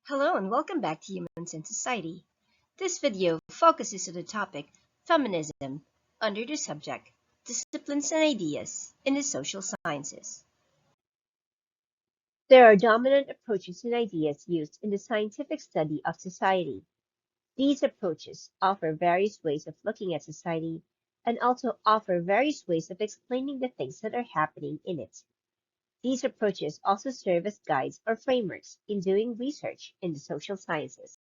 Hello and welcome back to Humans in Society. This video focuses on the topic feminism under the subject disciplines and ideas in the social sciences. There are dominant approaches and ideas used in the scientific study of society. These approaches offer various ways of looking at society and also offer various ways of explaining the things that are happening in it. These approaches also serve as guides or frameworks in doing research in the social sciences.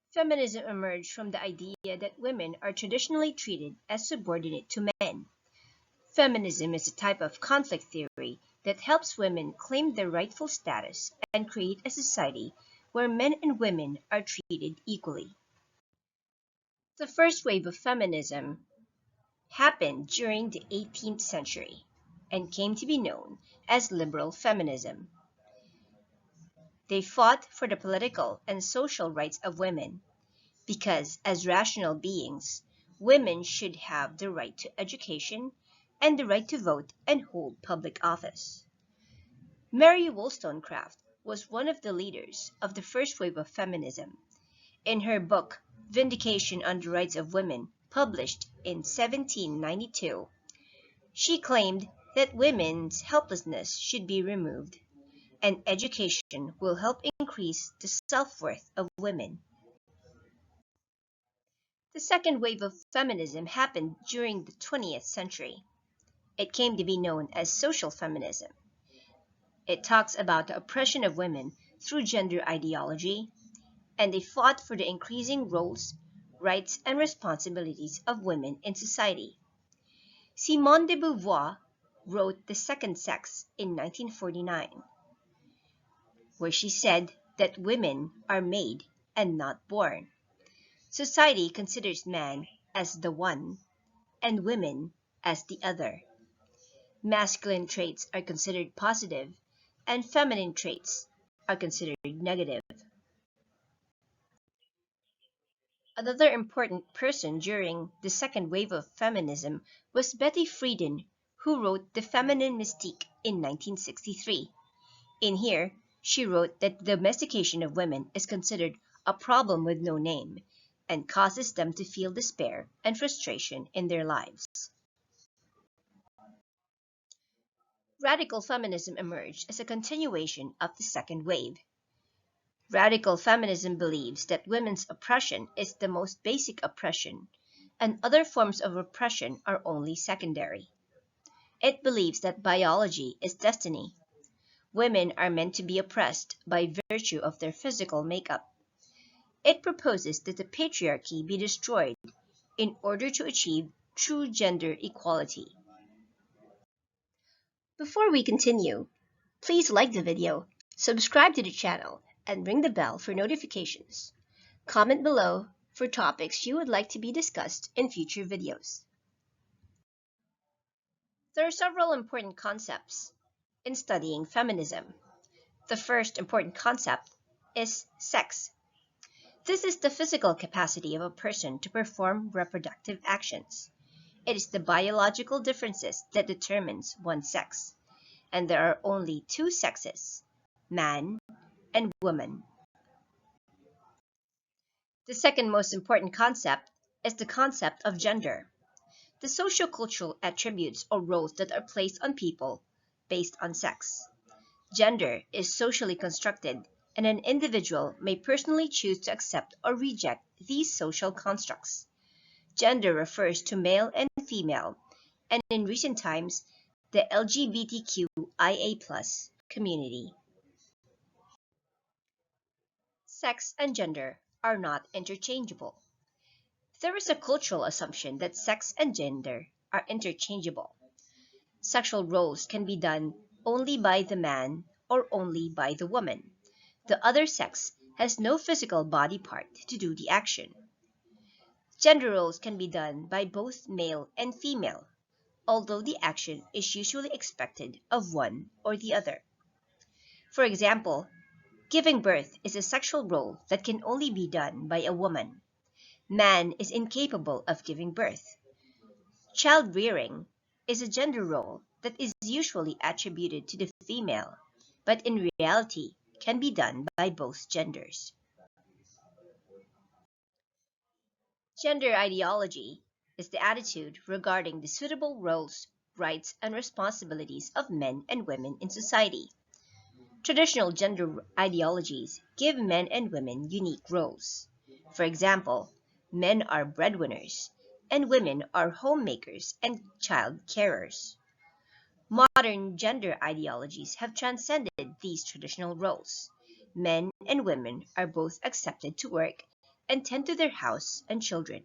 Feminism emerged from the idea that women are traditionally treated as subordinate to men. Feminism is a type of conflict theory that helps women claim their rightful status and create a society where men and women are treated equally. The first wave of feminism happened during the 18th century and came to be known as liberal feminism. They fought for the political and social rights of women because, as rational beings, women should have the right to education and the right to vote and hold public office. Mary Wollstonecraft was one of the leaders of the first wave of feminism. In her book, Vindication on the Rights of Women, published in 1792, she claimed that women's helplessness should be removed, and education will help increase the self-worth of women. The second wave of feminism happened during the 20th century. It came to be known as social feminism. It talks about the oppression of women through gender ideology, and they fought for the increasing roles, rights, and responsibilities of women in society. Simone de Beauvoir wrote The Second Sex in 1949, where she said that women are made and not born. Society considers man as the one and women as the other. Masculine traits are considered positive and feminine traits are considered negative. Another important person during the second wave of feminism was Betty Friedan, who wrote The Feminine Mystique in 1963. In here, she wrote that the domestication of women is considered a problem with no name and causes them to feel despair and frustration in their lives. Radical feminism emerged as a continuation of the second wave. Radical feminism believes that women's oppression is the most basic oppression, and other forms of oppression are only secondary. It believes that biology is destiny. Women are meant to be oppressed by virtue of their physical makeup. It proposes that the patriarchy be destroyed in order to achieve true gender equality. Before we continue, please like the video, subscribe to the channel, and ring the bell for notifications. Comment below for topics you would like to be discussed in future videos. There are several important concepts in studying feminism. The first important concept is sex. This is the physical capacity of a person to perform reproductive actions. It is the biological differences that determines one's sex, and there are only two sexes, man and woman. The second most important concept is the concept of gender. The sociocultural attributes or roles that are placed on people based on sex. Gender is socially constructed, and an individual may personally choose to accept or reject these social constructs. Gender refers to male and female, and in recent times, the LGBTQIA+ community. Sex and gender are not interchangeable. There is a cultural assumption that sex and gender are interchangeable. Sexual roles can be done only by the man or only by the woman. The other sex has no physical body part to do the action. Gender roles can be done by both male and female, although the action is usually expected of one or the other. For example, giving birth is a sexual role that can only be done by a woman. Man is incapable of giving birth. Child rearing is a gender role that is usually attributed to the female, but in reality can be done by both genders. Gender ideology is the attitude regarding the suitable roles, rights, and responsibilities of men and women in society. Traditional gender ideologies give men and women unique roles. For example, men are breadwinners, and women are homemakers and child carers. Modern gender ideologies have transcended these traditional roles. Men and women are both accepted to work and tend to their house and children.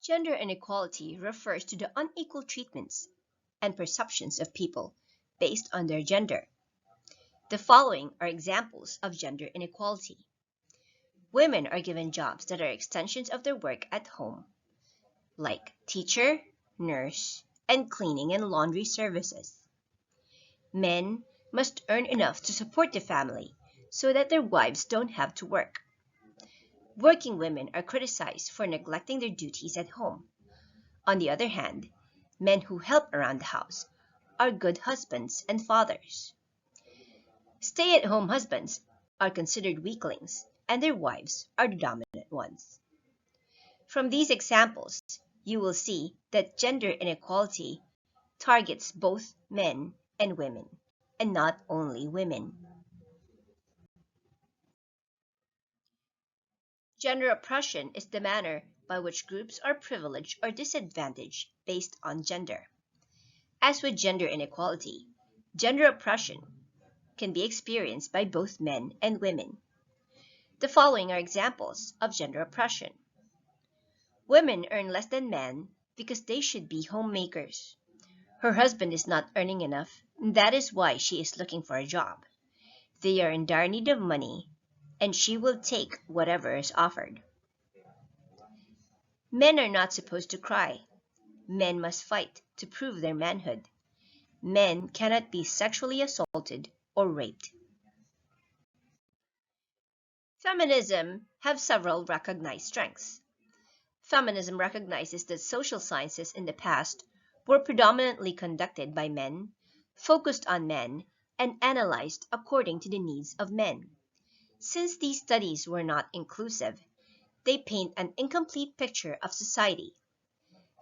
Gender inequality refers to the unequal treatments and perceptions of people based on their gender. The following are examples of gender inequality. Women are given jobs that are extensions of their work at home, like teacher, nurse, and cleaning and laundry services. Men must earn enough to support the family so that their wives don't have to work. Working women are criticized for neglecting their duties at home. On the other hand, men who help around the house are good husbands and fathers. Stay-at-home husbands are considered weaklings, and their wives are the dominant ones. From these examples, you will see that gender inequality targets both men and women, and not only women. Gender oppression is the manner by which groups are privileged or disadvantaged based on gender. As with gender inequality, gender oppression can be experienced by both men and women. The following are examples of gender oppression. Women earn less than men because they should be homemakers. Her husband is not earning enough, and that is why she is looking for a job. They are in dire need of money, and she will take whatever is offered. Men are not supposed to cry. Men must fight to prove their manhood. Men cannot be sexually assaulted or raped. Feminism have several recognized strengths. Feminism recognizes that social sciences in the past were predominantly conducted by men, focused on men, and analyzed according to the needs of men. Since these studies were not inclusive, they paint an incomplete picture of society.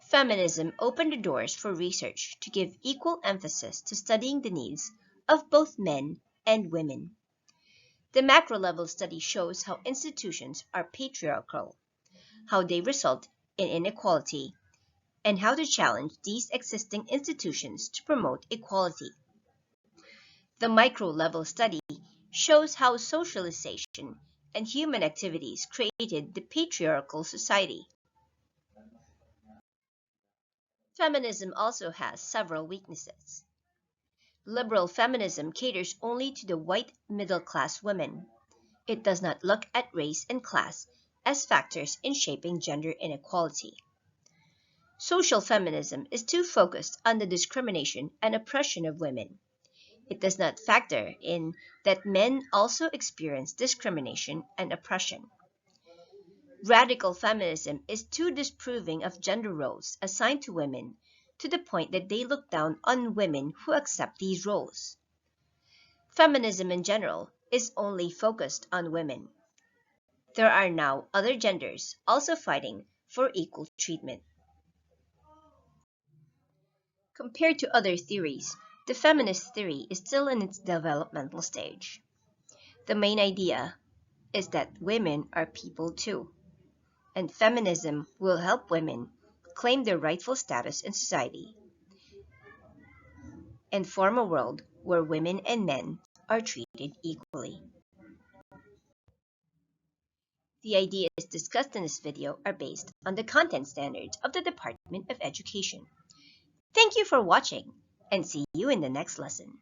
Feminism opened the doors for research to give equal emphasis to studying the needs of both men and women. The macro-level study shows how institutions are patriarchal, how they result in inequality, and how to challenge these existing institutions to promote equality. The micro-level study shows how socialization and human activities created the patriarchal society. Feminism also has several weaknesses. Liberal feminism caters only to the white middle-class women. It does not look at race and class as factors in shaping gender inequality. Social feminism is too focused on the discrimination and oppression of women. It does not factor in that men also experience discrimination and oppression. Radical feminism is too disproving of gender roles assigned to women to the point that they look down on women who accept these roles. Feminism in general is only focused on women. There are now other genders also fighting for equal treatment. Compared to other theories, the feminist theory is still in its developmental stage. The main idea is that women are people too, and feminism will help women claim their rightful status in society and form a world where women and men are treated equally. The ideas discussed in this video are based on the content standards of the Department of Education. Thank you for watching, and see you in the next lesson.